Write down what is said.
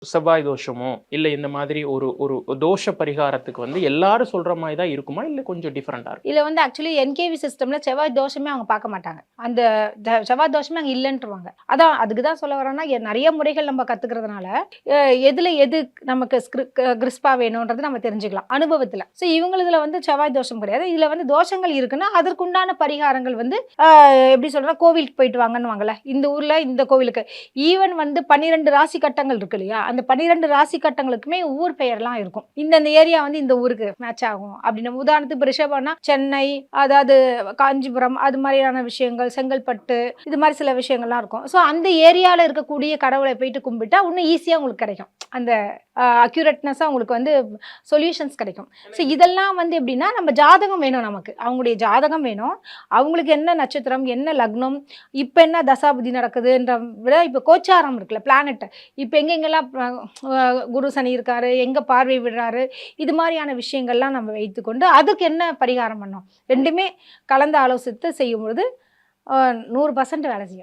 செவ்வாய் தோஷமோ இல்ல இந்த மாதிரி ஒரு ஒரு தோஷ பரிகாரத்துக்கு வந்து எல்லாரும் சொல்ற மாதிரி தான் இருக்குமா இல்ல கொஞ்சம் டிஃபரெண்டா இருக்கும்? இதுல வந்து ஆக்சுவலி என்கேவி சிஸ்டம்ல செவ்வாய் தோஷமே அவங்க பார்க்க மாட்டாங்க. அந்த செவ்வாய் தோஷமே அங்க இல்லன்றுவாங்க. அதான் அதுக்கு தான் சொல்ல வரேன்னா, நிறைய முறைகள் நம்ம கத்துக்கிறதுனால, எதுல எது நமக்கு கிறிஸ்பா வேணும்ன்றது நம்ம தெரிஞ்சுக்கலாம் அனுபவத்துல. ஸோ இவங்களுதுல வந்து செவ்வாய் தோஷம் கிடையாது. இதுல வந்து தோஷங்கள் இருக்குன்னா அதற்குண்டான பரிகாரங்கள் வந்து எப்படி சொல்றேன், கோவிலுக்கு போயிட்டு வாங்கன்னு வாங்கல. இந்த ஊர்ல இந்த கோவிலுக்கு ஈவன் வந்து 12 ராசி கட்டங்கள் இருக்கு இல்லையா, அந்த 12 ராசி கட்டங்களுக்குமே ஊர் பெயர்லாம் இருக்கும். இந்த ஏரியா வந்து இந்த ஊருக்கு மேட்ச் ஆகும் அப்படின்னு. உதாரணத்துக்கு ரிஷபம்னா சென்னை, அதாவது காஞ்சிபுரம், அது மாதிரியான விஷயங்கள், செங்கல்பட்டு, இது மாதிரி சில விஷயங்கள்லாம் இருக்கும். ஸோ அந்த ஏரியாவில் இருக்கக்கூடிய கடவுளை போயிட்டு கும்பிட்டா இன்னும் ஈஸியாக உங்களுக்கு கிடைக்கும். அந்த அக்யூரேட்னஸாக உங்களுக்கு வந்து சொல்யூஷன்ஸ் கிடைக்கும். ஸோ இதெல்லாம் வந்து எப்படின்னா, நம்ம ஜாதகம் வேணும் நமக்கு. அவங்களுடைய ஜாதகம் வேணும். அவங்களுக்கு என்ன நட்சத்திரம், என்ன லக்னம், இப்போ என்ன தசாபுதி நடக்குதுன்ற விட இப்போ கோச்சாரம் இருக்குல்ல, பிளானட் இப்போ எங்கெங்கெல்லாம் குரு சனி இருக்காரு, எங்கே பார்வை விடுறாரு, இது மாதிரியான விஷயங்கள்லாம் நம்ம வைத்துக்கொண்டு அதுக்கு என்ன பரிகாரம் பண்ணோம், ரெண்டுமே கலந்து ஆலோசித்து செய்யும்பொழுது 100% வேலை செய்யும்.